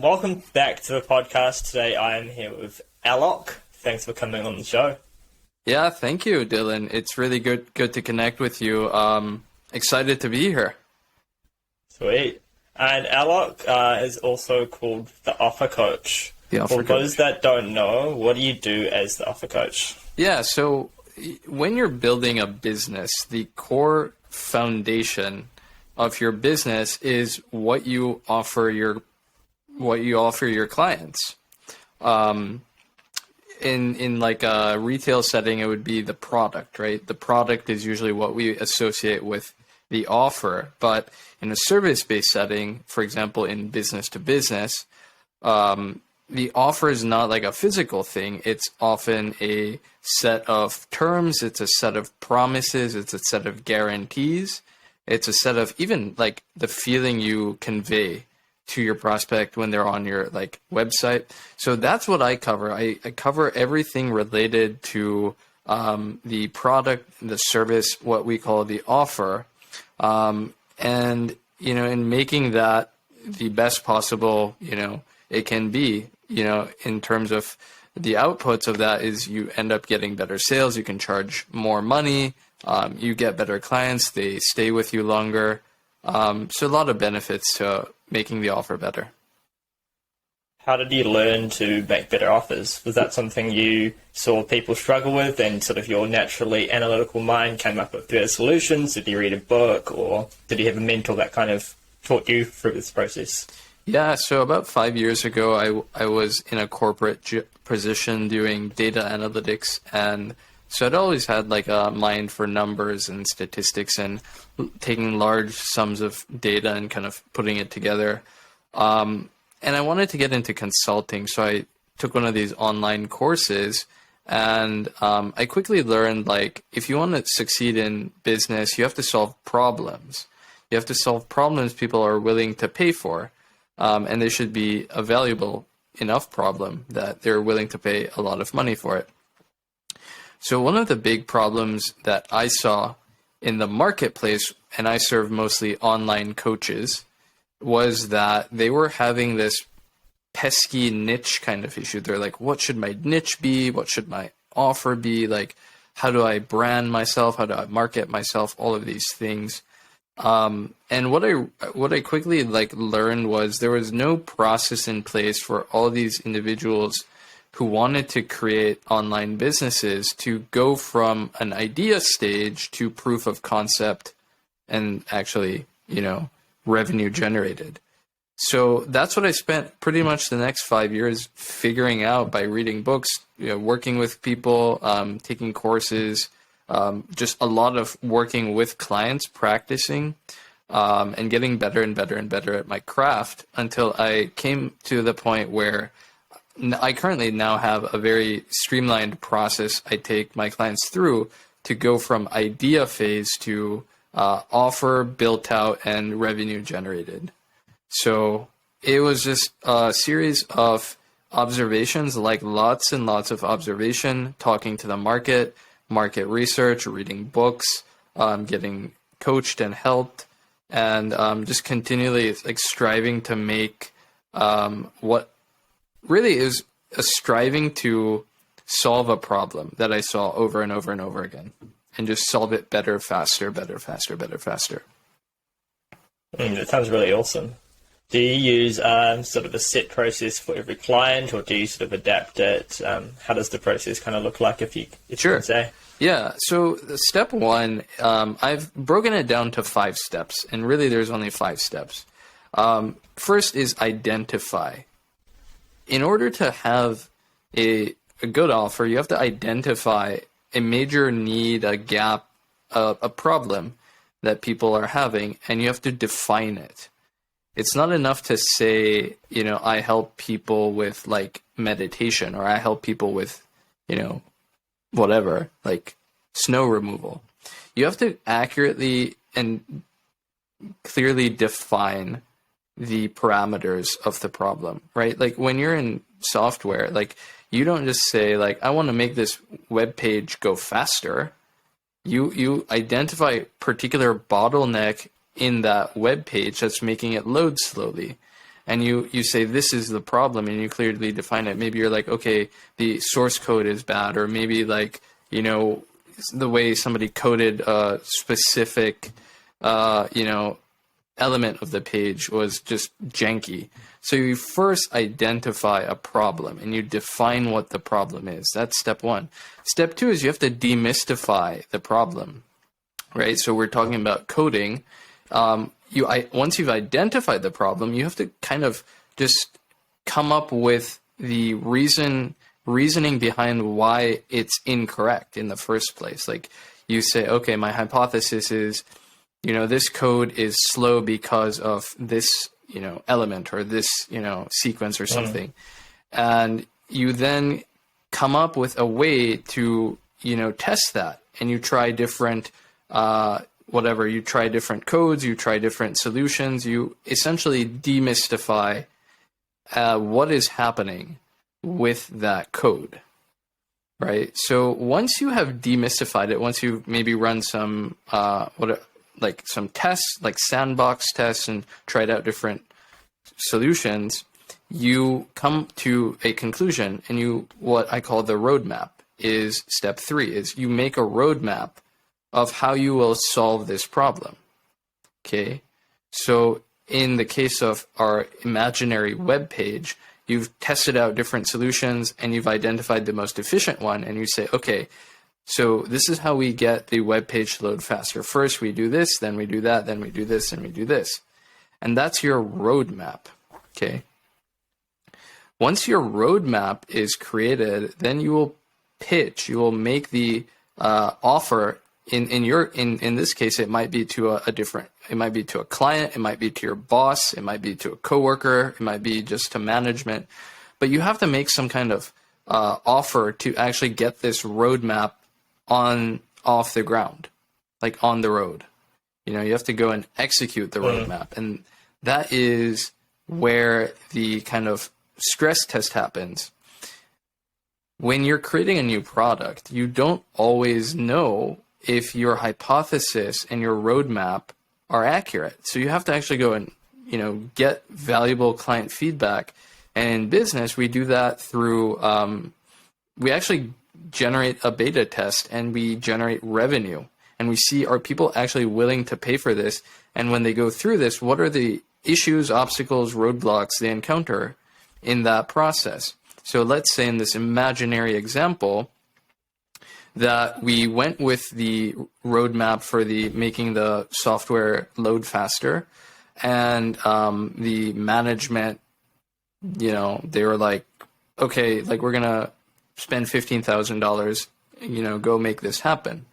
Welcome back to the podcast. Today I am here with Alok. Thanks for coming on the show. Yeah, thank you, Dylan. It's really good to connect with you. Excited to be here. Sweet. And Alok is also called the Offer Coach. For those that don't know, what do you do as the Offer Coach? Yeah, so when you're building a business, the core foundation of your business is what you offer your clients. In like a retail setting, it would be the product, right? The product is usually what we associate with the offer. But in a service-based setting, for example, in business to business, the offer is not like a physical thing. It's often a set of terms. It's a set of promises. It's a set of guarantees. It's a set of even like the feeling you convey to your prospect when they're on your like website. So that's what I cover. I cover everything related to the product, the service, what we call the offer. And, in making that the best possible, it can be, in terms of the outputs of that is you end up getting better sales. You can charge more money. You get better clients. They stay with you longer. So a lot of benefits to making the offer better. How did you learn to make better offers? Was that something you saw people struggle with and sort of your naturally analytical mind came up with better solutions? Did you read a book or did you have a mentor that kind of taught you through this process? Yeah, so about 5 years ago, I was in a corporate position doing data analytics, and so I'd always had like a mind for numbers and statistics and taking large sums of data and kind of putting it together. And I wanted to get into consulting, so I took one of these online courses, and I quickly learned like if you want to succeed in business, you have to solve problems. You have to solve problems people are willing to pay for, and they should be a valuable enough problem that they're willing to pay a lot of money for it. So one of the big problems that I saw in the marketplace, and I serve mostly online coaches, was that they were having this pesky niche kind of issue. They're like, what should my niche be? What should my offer be? Like, how do I brand myself? How do I market myself? All of these things. And what I quickly like learned was there was no process in place for all these individuals who wanted to create online businesses to go from an idea stage to proof of concept and actually, revenue generated. So that's what I spent pretty much the next 5 years figuring out by reading books, working with people, taking courses, just a lot of working with clients, practicing, and getting better and better and better at my craft until I came to the point where I currently now have a very streamlined process I take my clients through to go from idea phase to offer built out and revenue generated. So it was just a series of observations, like lots and lots of observation, talking to the market research, reading books, getting coached and helped, and just continually like striving to make what really is a striving to solve a problem that I saw over and over and over again, and just solve it better, faster, better, faster, better, faster. That sounds really awesome. Do you use sort of a set process for every client, or do you sort of adapt it? How does the process kind of look like, if you can say? Yeah. So step one, I've broken it down to 5 steps, and really there's only 5 steps. First is identify. In order to have a good offer, you have to identify a major need, a gap, a problem that people are having, and you have to define it. It's not enough to say, I help people with like meditation, or I help people with, whatever, like snow removal. You have to accurately and clearly define the parameters of the problem, right? Like when you're in software, like you don't just say like, I want to make this web page go faster. You identify particular bottleneck in that web page that's making it load slowly. and you say this is the problem, and you clearly define it. Maybe you're like, okay, the source code is bad, or maybe like, you know, the way somebody coded a specific, you know, element of the page was just janky. So you first identify a problem and you define what the problem is. That's step one. Step two is you have to demystify the problem, right? So we're talking about coding. Once you've identified the problem, you have to kind of just come up with the reasoning behind why it's incorrect in the first place. Like you say, okay, my hypothesis is, you know, this code is slow because of this, you know, element or this, you know, sequence or something. And you then come up with a way to, you know, test that, and you try different, you try different codes, you try different solutions, you essentially demystify what is happening with that code, right? So once you have demystified it, once you've maybe run some some tests, like sandbox tests, and tried out different solutions, you come to a conclusion, and what I call the roadmap is step three, is you make a roadmap of how you will solve this problem. Okay, so in the case of our imaginary web page, you've tested out different solutions and you've identified the most efficient one, and you say, okay, so this is how we get the web page to load faster. First we do this, then we do that, then we do this, and we do this. And that's your roadmap. Okay. Once your roadmap is created, then you will pitch, you will make the offer. In this case, it might be to it might be to a client, it might be to your boss, it might be to a coworker, it might be just to management. But you have to make some kind of offer to actually get this roadmap off the ground, like on the road. You know, you have to go and execute the roadmap, and that is where the kind of stress test happens. When you're creating a new product, you don't always know if your hypothesis and your roadmap are accurate. So you have to actually go and, you know, get valuable client feedback. And in business, we do that through, we actually generate a beta test and we generate revenue. And we see, are people actually willing to pay for this? And when they go through this, what are the issues, obstacles, roadblocks they encounter in that process? So let's say in this imaginary example that we went with the roadmap for making the software load faster, and the management, you know, they were like, okay, like we're gonna spend $15,000, you know, go make this happen.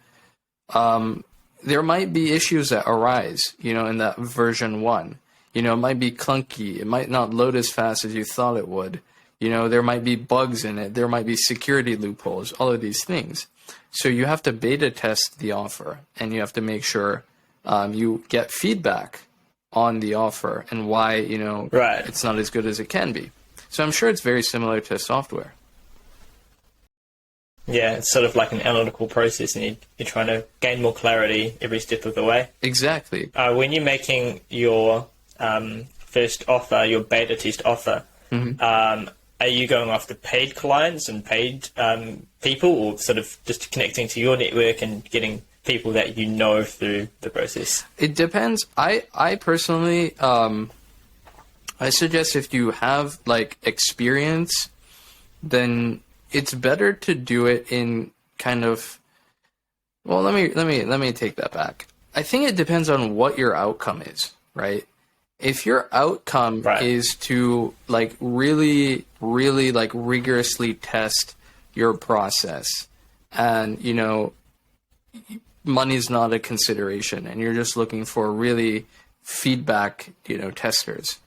There might be issues that arise, you know, in that version 1. You know, it might be clunky. It might not load as fast as you thought it would. You know, there might be bugs in it. There might be security loopholes, all of these things. So you have to beta test the offer, and you have to make sure you get feedback on the offer and why, you know, it's not as good as it can be. So I'm sure it's very similar to software. Yeah, it's sort of like an analytical process, and you're trying to gain more clarity every step of the way. Exactly. When you're making your first offer, your beta test offer, are you going after paid clients and paid people, or sort of just connecting to your network and getting people that you know through the process? It depends. I personally, I suggest if you have like experience, then it's better to do it in kind of, well, let me take that back. I think it depends on what your outcome is, right? If your outcome is to like really like rigorously test your process, and, you know, money's not a consideration, and you're just looking for really feedback, you know, testers.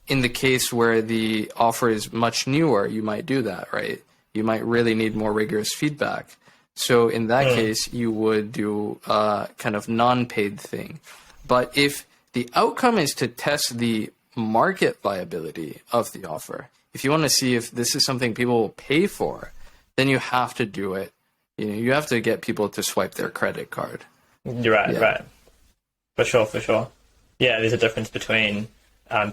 In the case where the offer is much newer, you might do that, right? You might really need more rigorous feedback. So in that case, you would do a kind of non-paid thing. But if the outcome is to test the market viability of the offer, if you want to see if this is something people will pay for, then you have to do it. You know, you have to get people to swipe their credit card. Right. For sure. Yeah, there's a difference between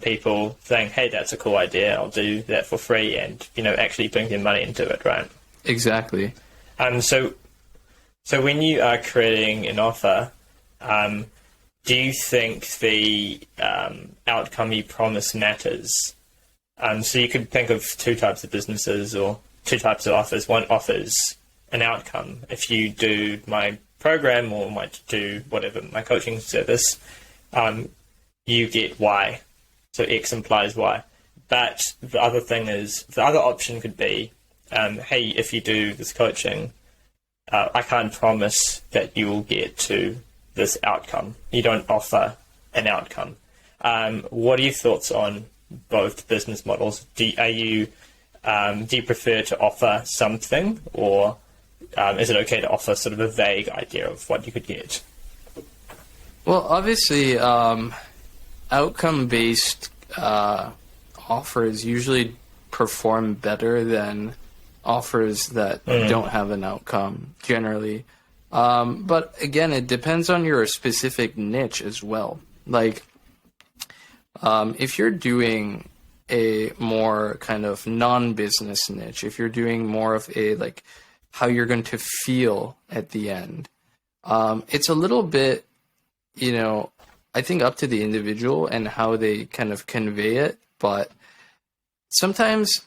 people saying, hey, that's a cool idea, I'll do that for free, and, actually putting their money into it, right? Exactly. So when you are creating an offer, do you think the outcome you promise matters? So you could think of two types of businesses or two types of offers. One offers an outcome. If you do my program or might do whatever, my coaching service, you get Y. So X implies Y. But the other option could be, hey, if you do this coaching, I can't promise that you will get to this outcome. You don't offer an outcome. What are your thoughts on both business models? Do you prefer to offer something, or is it okay to offer sort of a vague idea of what you could get? Well, obviously, outcome-based offers usually perform better than offers that don't have an outcome, generally. But again, it depends on your specific niche as well. Like, if you're doing a more kind of non-business niche, if you're doing more of a, like, how you're going to feel at the end, it's a little bit, I think up to the individual and how they kind of convey it. But sometimes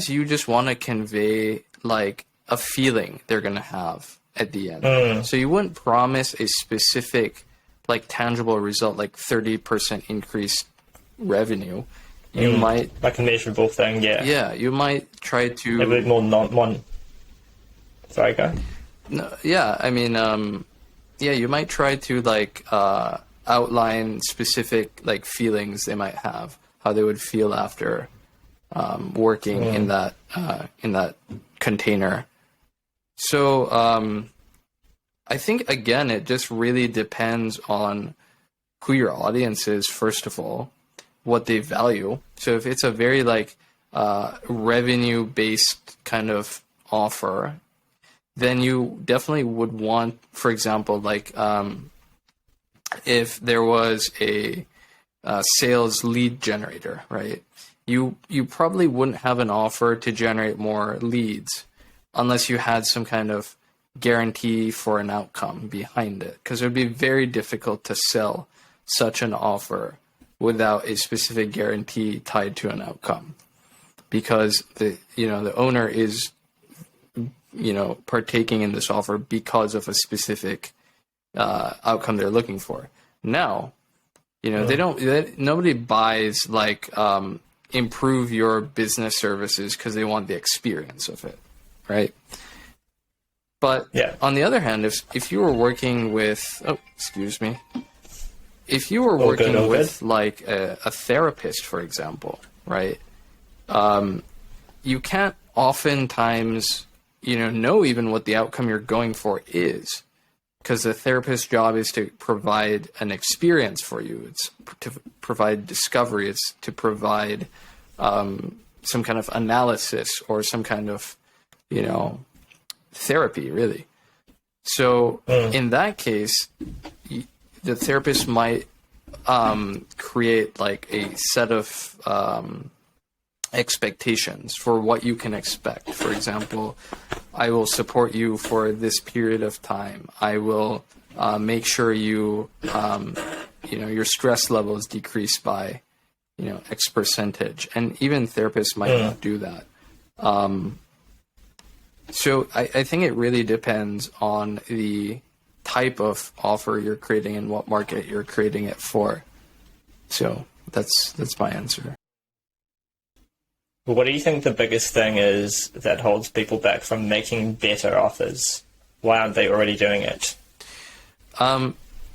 you just want to convey, like, a feeling they're going to have at the end. So you wouldn't promise a specific, like, tangible result, like 30% increased revenue. You might, like a measurable thing, yeah. Yeah, you might try to a bit more Sorry, go. No, yeah, I mean, you might try to, like, outline specific, like, feelings they might have, how they would feel after working in that container. So I think, again, it just really depends on who your audience is, first of all, what they value. So if it's a very, like, revenue-based kind of offer, then you definitely would want, for example, like, if there was a sales lead generator, right? You probably wouldn't have an offer to generate more leads unless you had some kind of guarantee for an outcome behind it, because it would be very difficult to sell such an offer without a specific guarantee tied to an outcome, because the owner is partaking in this offer because of a specific outcome they're looking for. Now, nobody buys, like, improve your business services because they want the experience of it, right? But on the other hand, if you were working with, if you were working with like a therapist, for example, right? You can't oftentimes, know even what the outcome you're going for is, because the therapist's job is to provide an experience for you. It's to provide discovery. It's to provide some kind of analysis or some kind of, therapy, really. So in that case, the therapist might create, like, a set of expectations for what you can expect. For example, I will support you for this period of time. I will make sure you, your stress levels decrease by, X percentage. And even therapists might not do that. So I think it really depends on the type of offer you're creating and what market you're creating it for. So that's my answer. What do you think the biggest thing is that holds people back from making better offers? Why aren't they already doing it?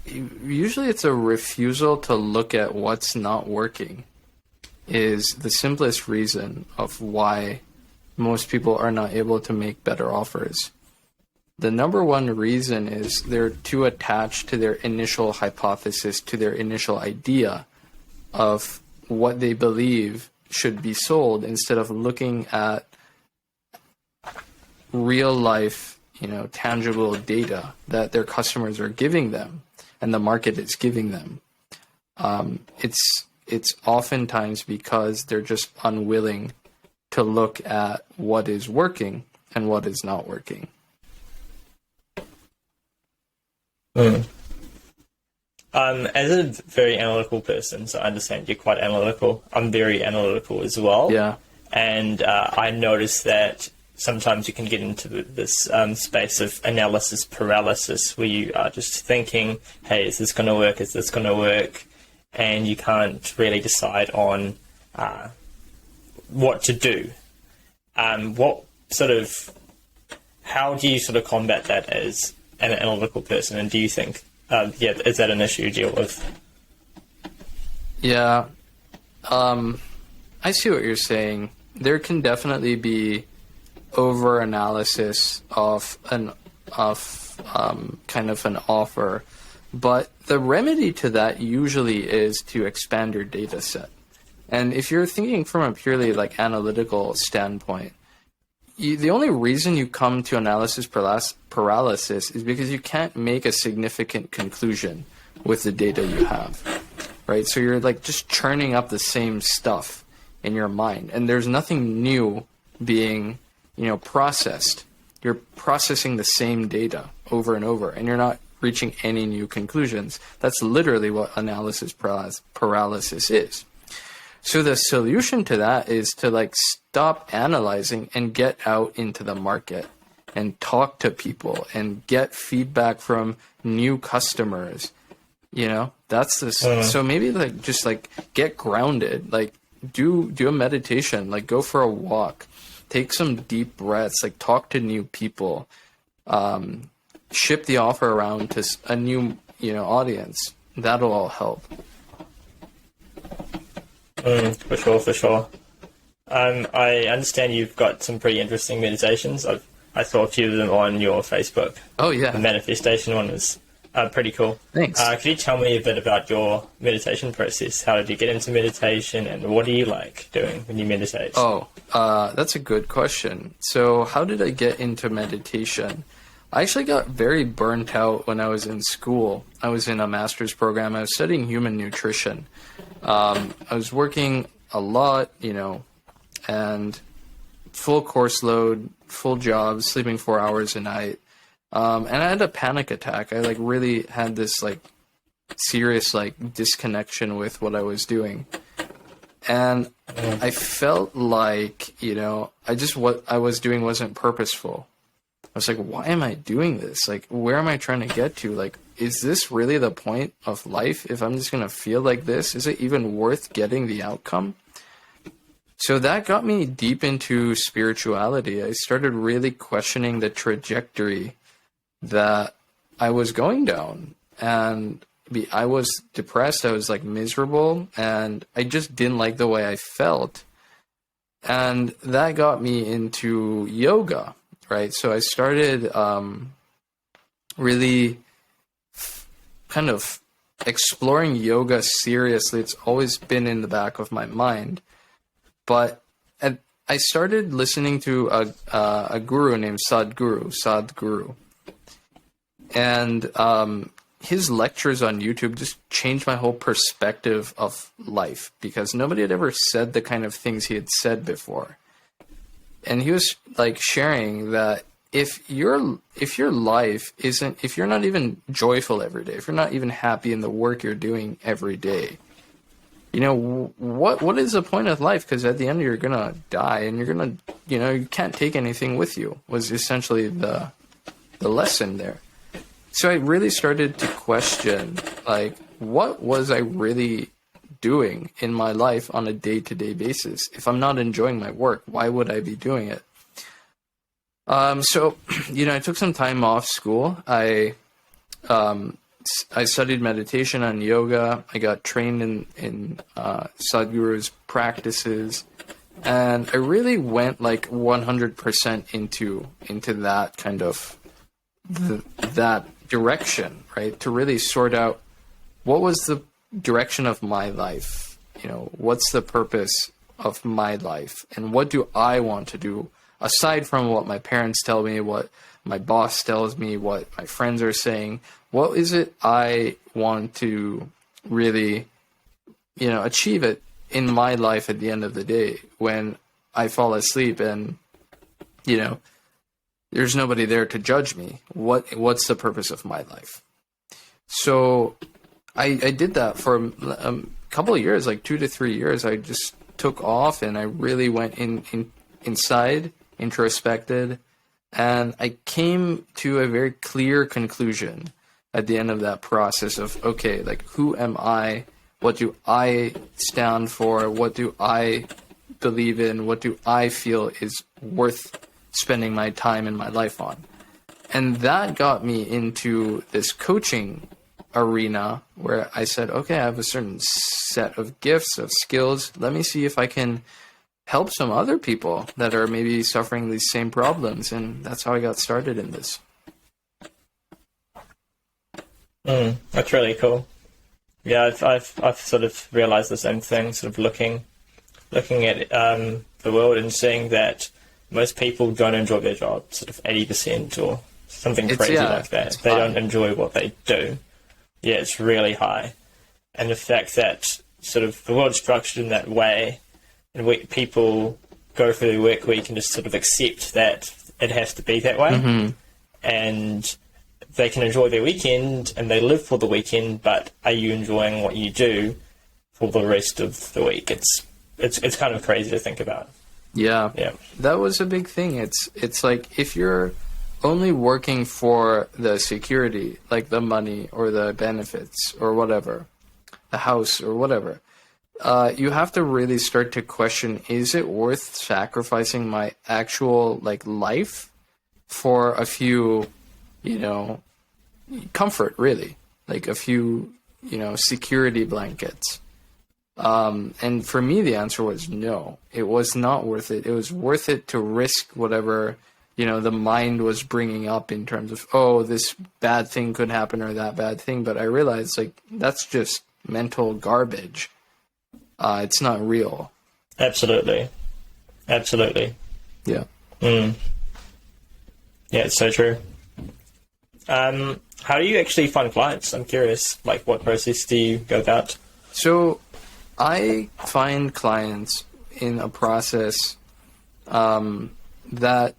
Usually it's a refusal to look at what's not working is the simplest reason of why most people are not able to make better offers. The number one reason is they're too attached to their initial hypothesis, to their initial idea of what they believe should be sold, instead of looking at real life, tangible data that their customers are giving them and the market is giving them. it's oftentimes because they're just unwilling to look at what is working and what is not working. As a very analytical person, so I understand you're quite analytical. I'm very analytical as well. Yeah. And I noticed that sometimes you can get into this space of analysis paralysis, where you are just thinking, hey, is this going to work? Is this going to work? And you can't really decide on what to do. How do you sort of combat that as an analytical person? And do you think, is that an issue you deal with? Yeah. I see what you're saying. There can definitely be over-analysis of kind of an offer, but the remedy to that usually is to expand your data set. And if you're thinking from a purely like analytical standpoint, the only reason you come to analysis paralysis is because you can't make a significant conclusion with the data you have, right? So you're like just churning up the same stuff in your mind, and there's nothing new being, processed. You're processing the same data over and over, and you're not reaching any new conclusions. That's literally what analysis paralysis is. So the solution to that is to like stop analyzing and get out into the market and talk to people and get feedback from new customers. That's this. So maybe like just like get grounded, like do a meditation, like go for a walk, take some deep breaths, like talk to new people, ship the offer around to a new, audience. That'll all help. For sure. I understand you've got some pretty interesting meditations. I saw a few of them on your Facebook. Oh, yeah. The manifestation one was pretty cool. Thanks. Could you tell me a bit about your meditation process? How did you get into meditation, and what do you like doing when you meditate? Oh, that's a good question. So how did I get into meditation? I actually got very burnt out when I was in school. I was in a master's program. I was studying human nutrition. I was working a lot, and full course load, full job, sleeping 4 hours a night. And I had a panic attack. I really had this serious disconnection with what I was doing. And I felt like, what I was doing wasn't purposeful. I was like, why am I doing this? Where am I trying to get to? Is this really the point of life? If I'm just going to feel like this, is it even worth getting the outcome? So that got me deep into spirituality. I started really questioning the trajectory that I was going down. And I was depressed. I was miserable. And I just didn't like the way I felt. And that got me into yoga. Right, so I started really kind of exploring yoga seriously. It's always been in the back of my mind, but I started listening to a guru named Sadhguru, and his lectures on YouTube just changed my whole perspective of life, because nobody had ever said the kind of things he had said before. And he was sharing that if your life isn't, if you're not even joyful every day, if you're not even happy in the work you're doing every day, what is the point of life? Because at the end you're gonna die, and you're gonna, you can't take anything with you. Was essentially the lesson there. So I really started to question, what was I really doing in my life on a day-to-day basis? If I'm not enjoying my work, why would I be doing it? So I took some time off school. I studied meditation and yoga. I got trained in Sadhguru's practices, and I really went 100% into that kind of that direction, right? To really sort out what was the direction of my life, what's the purpose of my life, and what do I want to do aside from what my parents tell me, what my boss tells me, what my friends are saying. What is it I want to really achieve it in my life at the end of the day when I fall asleep and, there's nobody there to judge me. What's the purpose of my life? So I did that for a couple of years, like 2 to 3 years. I just took off and I really went inside, introspected, and I came to a very clear conclusion at the end of that process of, okay, like, who am I? What do I stand for? What do I believe in? What do I feel is worth spending my time and my life on? And that got me into this coaching arena where I said, okay, I have a certain set of gifts, of skills. Let me see if I can help some other people that are maybe suffering these same problems. And that's how I got started in this. That's really cool. Yeah, I've sort of realized the same thing, sort of looking at the world and seeing that most people don't enjoy their job, sort of 80% or something crazy like that. They don't enjoy what they do. Yeah, it's really high. And the fact that sort of the world's structured in that way, and people go through the work week and just sort of accept that it has to be that way. And they can enjoy their weekend and they live for the weekend, but are you enjoying what you do for the rest of the week? It's kind of crazy to think about. Yeah. That was a big thing. It's like, if you're only working for the security, like the money or the benefits or whatever, the house or whatever, you have to really start to question, is it worth sacrificing my actual life for a few, comfort, really, like a few, security blankets? And for me, the answer was no. It was not worth it. It was worth it to risk whatever, the mind was bringing up in terms of, oh, this bad thing could happen or that bad thing. But I realized, that's just mental garbage. It's not real. Absolutely. Yeah. Yeah, it's so true. How do you actually find clients? I'm curious, what process do you go about? So I find clients in a process that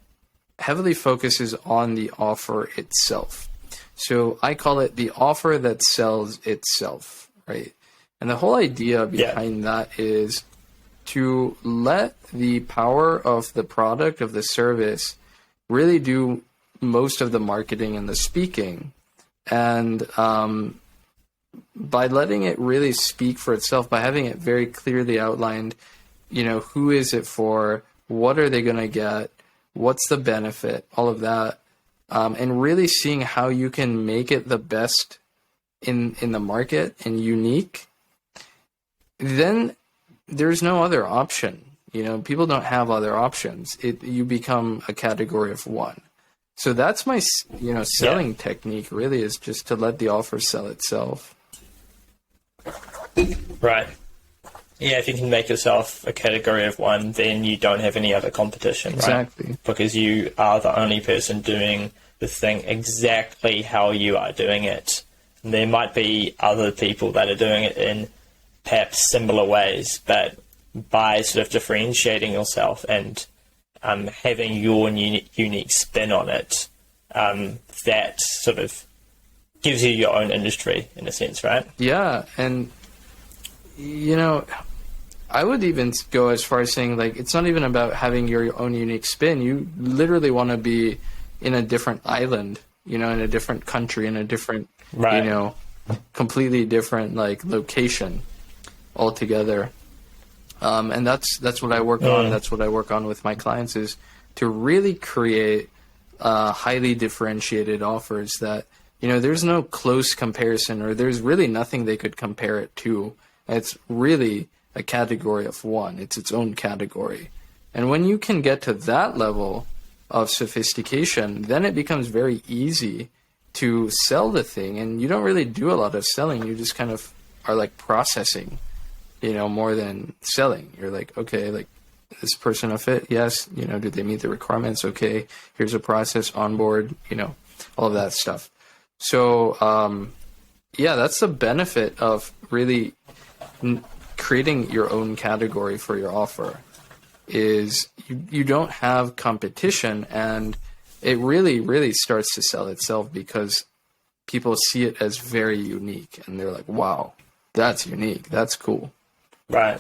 heavily focuses on the offer itself. So I call it the offer that sells itself, right? And the whole idea behind that is to let the power of the product, of the service, really do most of the marketing and the speaking. And by letting it really speak for itself, by having it very clearly outlined, who is it for, what are they going to get, what's the benefit, all of that, and really seeing how you can make it the best in the market and unique, then there's no other option. People don't have other options. You become a category of one. So that's my, selling technique really, is just to let the offer sell itself. Right. Yeah, if you can make yourself a category of one, then you don't have any other competition, exactly. Right? Because you are the only person doing the thing exactly how you are doing it. And there might be other people that are doing it in perhaps similar ways, but by sort of differentiating yourself and having your unique spin on it, that sort of gives you your own industry in a sense, right? Yeah, and I would even go as far as saying, it's not even about having your own unique spin. You literally want to be in a different island, in a different country, in a different, completely different location altogether. And that's what I work on. That's what I work on with my clients, is to really create highly differentiated offers that, there's no close comparison, or there's really nothing they could compare it to. It's really a category of one. It's its own category. And when you can get to that level of sophistication, then it becomes very easy to sell the thing. And you don't really do a lot of selling. You just kind of are processing, more than selling. You're okay, this person a fit? Yes. Do they meet the requirements? Okay. Here's a process, onboard, all of that stuff. So, that's the benefit of really creating your own category for your offer is you don't have competition, and it really, really starts to sell itself because people see it as very unique and they're like, wow, that's unique. That's cool. Right.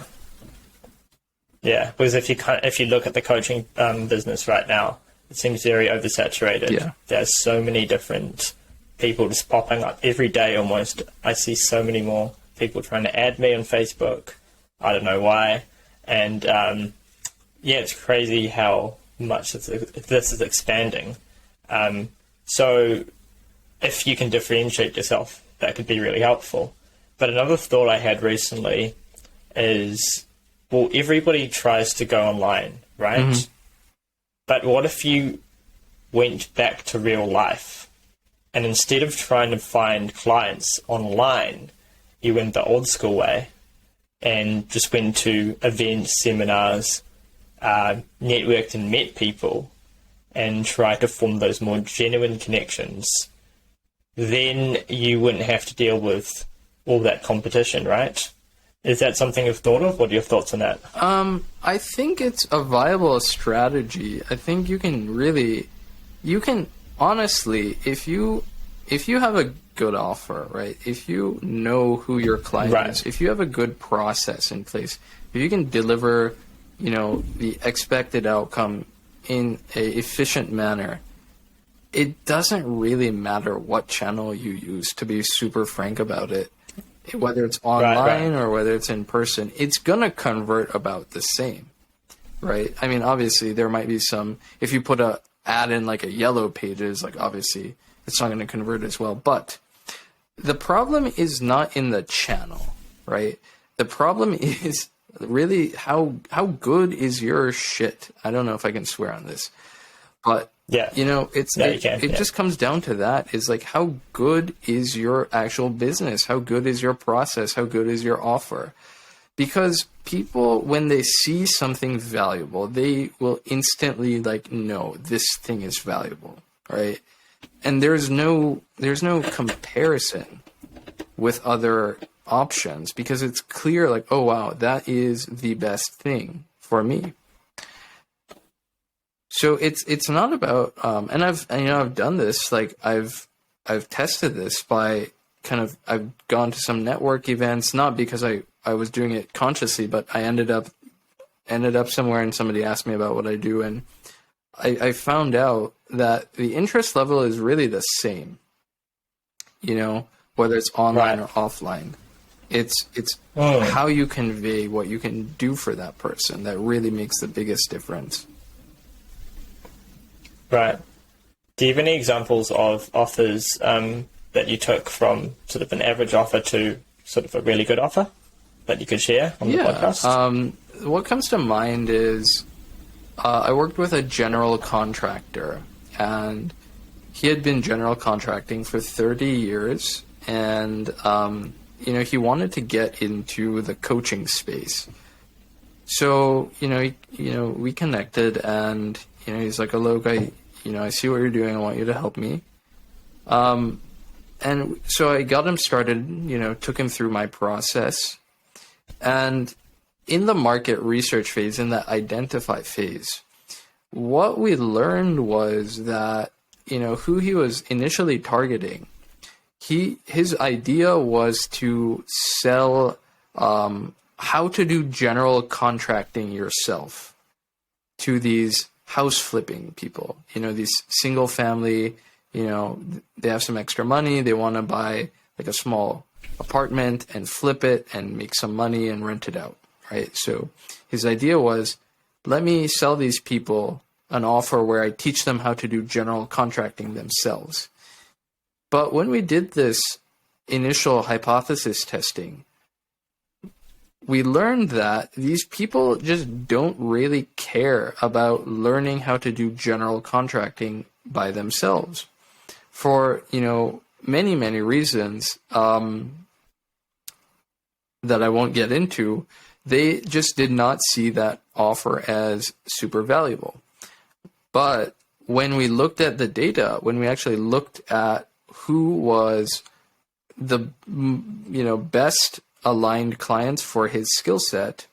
Yeah, because if you look at the coaching business right now, it seems very oversaturated. Yeah. There's so many different people just popping up every day almost. I see so many more people trying to add me on Facebook. I don't know why. And yeah, it's crazy how much this is expanding. So if you can differentiate yourself, that could be really helpful. But another thought I had recently is, well, everybody tries to go online, right? Mm-hmm. But what if you went back to real life and instead of trying to find clients online, you went the old school way and just went to events, seminars, networked and met people and tried to form those more genuine connections? Then you wouldn't have to deal with all that competition, right? Is that something you've thought of? What are your thoughts on that? I think it's a viable strategy. I think you can honestly, if you have a good offer, right? If you know who your client is, if you have a good process in place, if you can deliver, the expected outcome in a efficient manner, it doesn't really matter what channel you use, to be super frank about it. Whether it's online or whether it's in person, it's going to convert about the same, right? I mean, obviously, there might be some, if you put a ad in like a yellow pages, like obviously it's not going to convert as well. But the problem is not in the channel, right? The problem is really how good is your shit? I don't know if I can swear on this, but yeah, it just comes down to that, is like, how good is your actual business? How good is your process? How good is your offer? Because people, when they see something valuable, they will instantly like, no, this thing is valuable, right? And there's no comparison with other options, because it's clear, like, oh wow, that is the best thing for me. So it's not about and I've done this, like I've tested this by I've gone to some network events, not because I was doing it consciously, but I ended up somewhere and somebody asked me about what I do, and I found out that the interest level is really the same, whether it's online or offline. It's how you convey what you can do for that person that really makes the biggest difference. Right. Do you have any examples of offers that you took from sort of an average offer to sort of a really good offer that you could share on the podcast? What comes to mind is I worked with a general contractor, and he had been general contracting for 30 years, and he wanted to get into the coaching space. So, we connected, and he's like, hello, guy, I see what you're doing. I want you to help me. And so I got him started, took him through my process. And in the market research phase, in the identify phase, what we learned was that, who he was initially targeting, his idea was to sell how to do general contracting yourself to these house flipping people, these single family, they have some extra money. They want to buy like a small apartment and flip it and make some money and rent it out, right? So his idea was, let me sell these people an offer where I teach them how to do general contracting themselves. But when we did this initial hypothesis testing, we learned that these people just don't really care about learning how to do general contracting by themselves for, many, many reasons that I won't get into. They just did not see that offer as super valuable. But when we looked at the data, when we actually looked at who was the, best aligned clients for his skill set,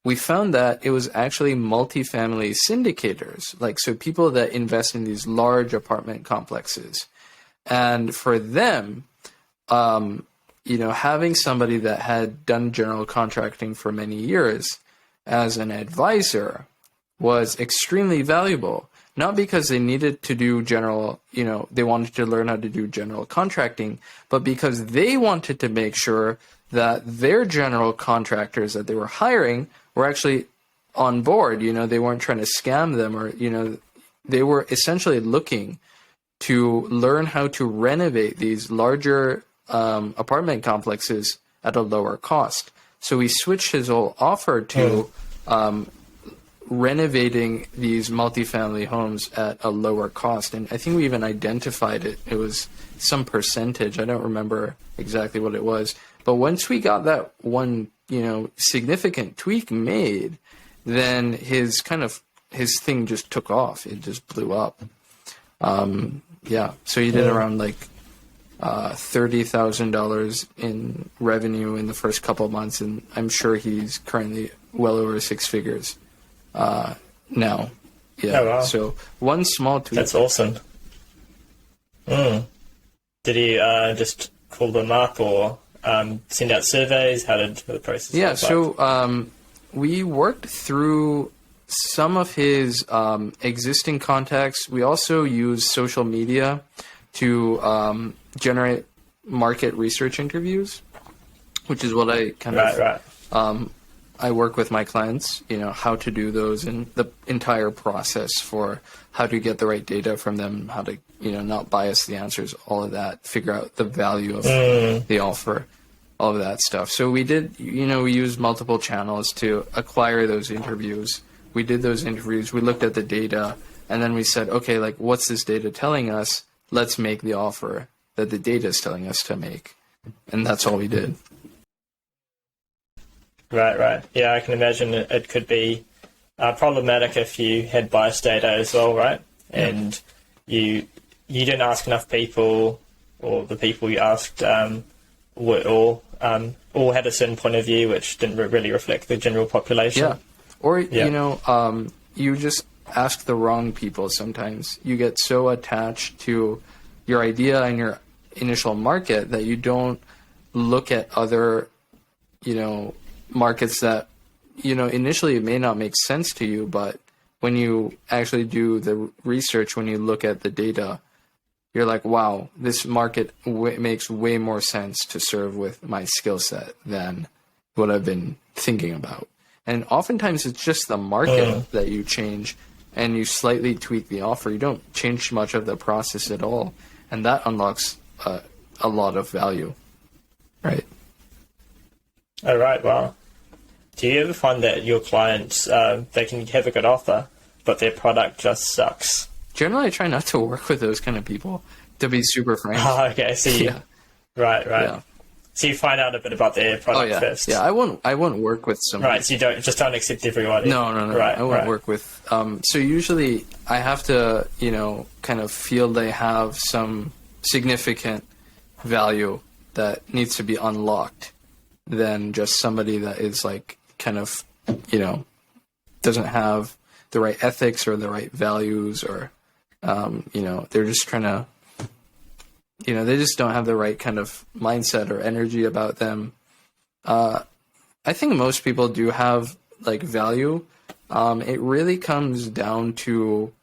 we found that it was actually multifamily syndicators, like so people that invest in these large apartment complexes. And for them, having somebody that had done general contracting for many years as an advisor was extremely valuable. Not because they needed to do general, they wanted to learn how to do general contracting, but because they wanted to make sure that their general contractors that they were hiring were actually on board. They weren't trying to scam them, or, they were essentially looking to learn how to renovate these larger apartment complexes at a lower cost. So we switched his whole offer to renovating these multifamily homes at a lower cost. And I think we even identified it. It was some percentage. I don't remember exactly what it was. But once we got that one, significant tweak made, then his thing just took off. It just blew up. So he did around like $30,000 in revenue in the first couple of months, and I'm sure he's currently well over six figures now. Yeah. Oh, wow. So one small tweak. That's awesome. Did he just call them up or send out surveys? How did the process work? Yeah. So we worked through some of his existing contacts. We also use social media to generate market research interviews, which is what I I work with my clients, how to do those and the entire process for how to get the right data from them, how to, not bias the answers, all of that, figure out the value of the offer, all of that stuff. So we did, we used multiple channels to acquire those interviews. We did those interviews, we looked at the data, and then we said, okay, like, what's this data telling us? Let's make the offer that the data is telling us to make. And that's all we did. Right. Yeah, I can imagine it could be problematic if you had biased data as well, right? Yeah. And you didn't ask enough people, or the people you asked were all had a certain point of view which didn't really reflect the general population. Yeah. Or, you just ask the wrong people sometimes. You get so attached to your idea and your initial market that you don't look at other, markets that, initially it may not make sense to you, but when you actually do the research, when you look at the data, you're like, wow, this market makes way more sense to serve with my skill set than what I've been thinking about. And oftentimes it's just the market that you change, and you slightly tweak the offer. You don't change much of the process at all. And that unlocks a lot of value. Right. Oh, right. Wow. Do you ever find that your clients, they can have a good offer, but their product just sucks? Generally, I try not to work with those kind of people, to be super frank. Oh, okay. So Right. Yeah. So you find out a bit about their product first. Yeah, I won't work with somebody. Right, so you don't accept everybody. No. Right, I won't work with. So usually I have to, kind of feel they have some significant value that needs to be unlocked than just somebody that is like kind of, doesn't have the right ethics or the right values, or, they're just trying to. They just don't have the right kind of mindset or energy about them. I think most people do have like value. It really comes down to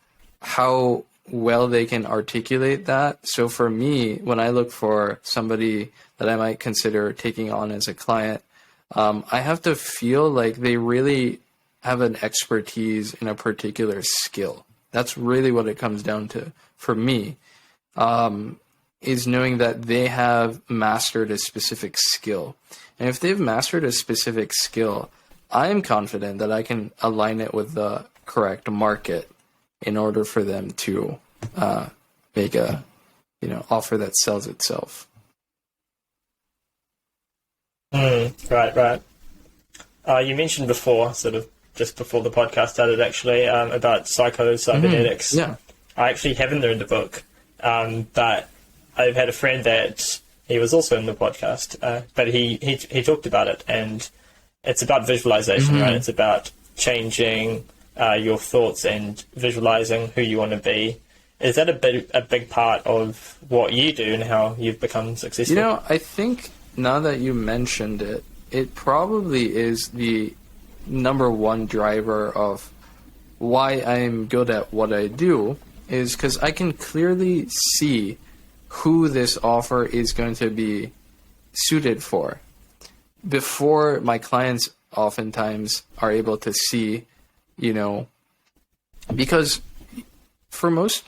how well they can articulate that. So for me, when I look for somebody that I might consider taking on as a client, I have to feel like they really have an expertise in a particular skill. That's really what it comes down to for me. Is knowing that they have mastered a specific skill. And if they've mastered a specific skill, I am confident that I can align it with the correct market in order for them to make a offer that sells itself. Right. You mentioned before, sort of just before the podcast started actually, about psycho-cybernetics. Yeah. I actually haven't read the book, but I've had a friend that he was also in the podcast, but he talked about it, and it's about visualization, right? It's about changing your thoughts and visualizing who you want to be. Is that a big part of what you do and how you've become successful? You know, I think now that you mentioned it, it probably is the number one driver of why I'm good at what I do, is because I can clearly see who this offer is going to be suited for before my clients oftentimes are able to see, you know, because for most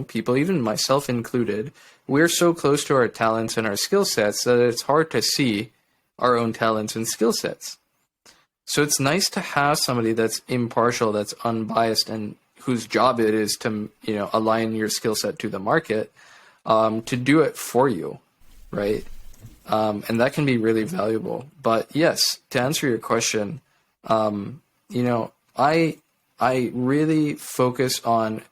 people, even myself included, we're so close to our talents and our skill sets that it's hard to see our own talents and skill sets. So it's nice to have somebody that's impartial, that's unbiased, and whose job it is to, you know, align your skill set to the market, to do it for you, right? And that can be really valuable. But yes, to answer your question, you know, I really focus on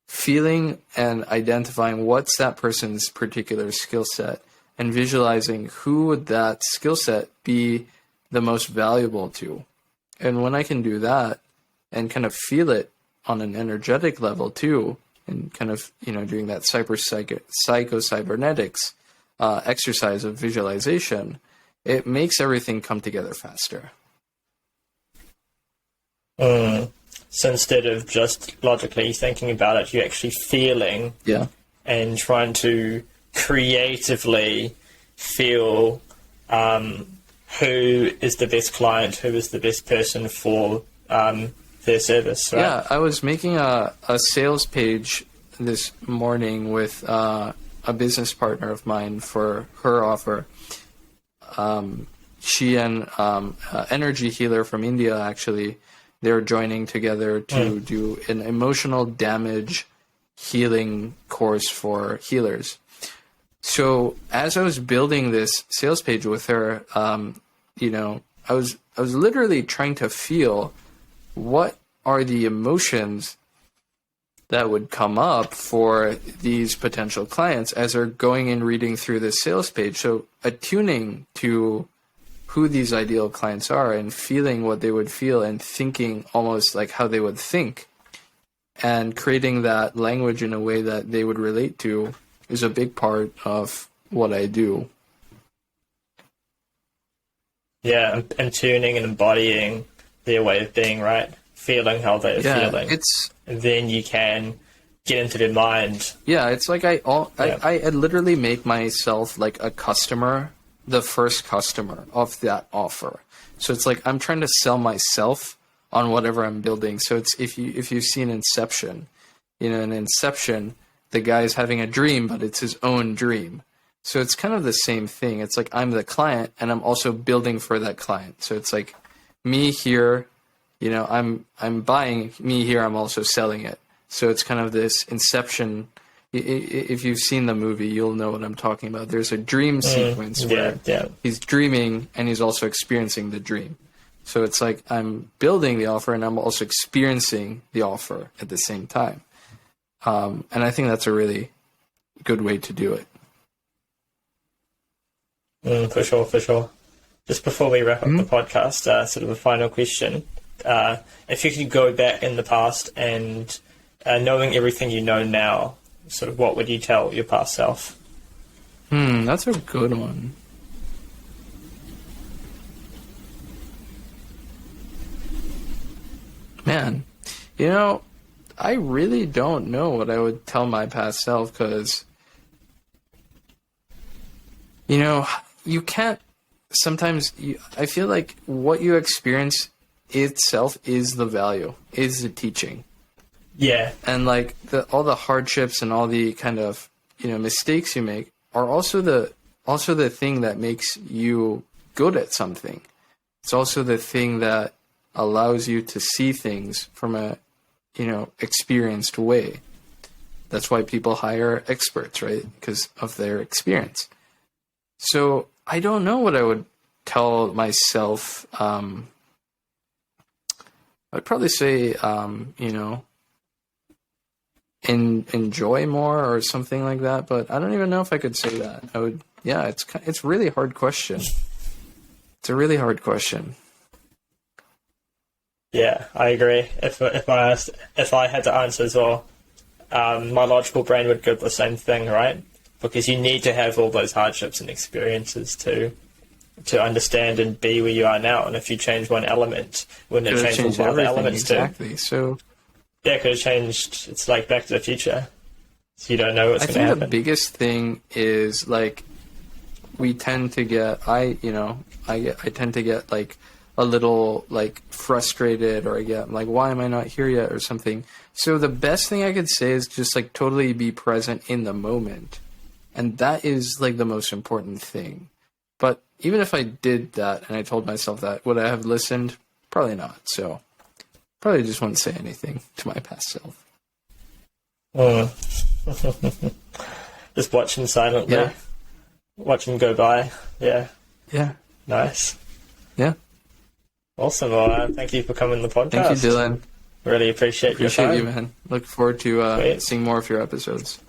feeling and identifying what's that person's particular skill set and visualizing who would that skill set be the most valuable to. And when I can do that and kind of feel it on an energetic level too, and kind of, you know, doing that psycho-cybernetics exercise of visualization, it makes everything come together faster. So instead of just logically thinking about it, you're actually feeling and trying to creatively feel who is the best client, who is the best person for their service, right? Yeah, I was making a sales page this morning with a business partner of mine for her offer. She and energy healer from India, actually, they're joining together to do an emotional damage healing course for healers. So as I was building this sales page with her, you know, I was literally trying to feel what are the emotions that would come up for these potential clients as they're going and reading through this sales page. So attuning to who these ideal clients are and feeling what they would feel and thinking almost like how they would think and creating that language in a way that they would relate to is a big part of what I do. Yeah, and tuning and embodying their way of being, right? Feeling how they're feeling. And then you can get into their mind. Yeah, it's like I literally make myself like a customer, the first customer of that offer. So it's like I'm trying to sell myself on whatever I'm building. So it's if you've seen Inception, you know, in Inception, the guy's having a dream, but it's his own dream. So it's kind of the same thing. It's like I'm the client and I'm also building for that client. So it's like me here, you know, I'm buying, me here, I'm also selling it. So it's kind of this Inception. If you've seen the movie, you'll know what I'm talking about. There's a dream sequence where he's dreaming and he's also experiencing the dream. So it's like I'm building the offer and I'm also experiencing the offer at the same time. And I think that's a really good way to do it. For sure. Just before we wrap up the podcast, sort of a final question. If you could go back in the past and knowing everything you know now, sort of what would you tell your past self? That's a good one. Man, you know, I really don't know what I would tell my past self because, you know, you can't, sometimes I feel like what you experience itself is the value, is the teaching. Yeah. And like all the hardships and all the kind of, you know, mistakes you make are also the thing that makes you good at something. It's also the thing that allows you to see things from a, you know, experienced way. That's why people hire experts, right? Because of their experience. So I don't know what I would tell myself. I'd probably say, you know, enjoy more or something like that. But I don't even know if I could say that. I would yeah, it's really hard question. It's a really hard question. Yeah, I agree. If I had to answer as well, my logical brain would go the same thing, right? Because you need to have all those hardships and experiences to understand and be where you are now. And if you change one element, wouldn't it change all the other elements exactly. too? So yeah, it could have changed. It's like Back to the Future. So you don't know what's going to happen. I think the biggest thing is like we tend to get I tend to get like a little like frustrated, or I get like, why am I not here yet or something. So the best thing I could say is just like totally be present in the moment. And that is like the most important thing. But even if I did that and I told myself that, would I have listened? Probably not. So probably just wouldn't say anything to my past self. Just watching silently. Yeah. Watch them go by. Yeah. Yeah. Nice. Yeah. Awesome. Well, thank you for coming on the podcast. Thank you, Dylan. Really appreciate your time. Appreciate you, man. Look forward to seeing more of your episodes.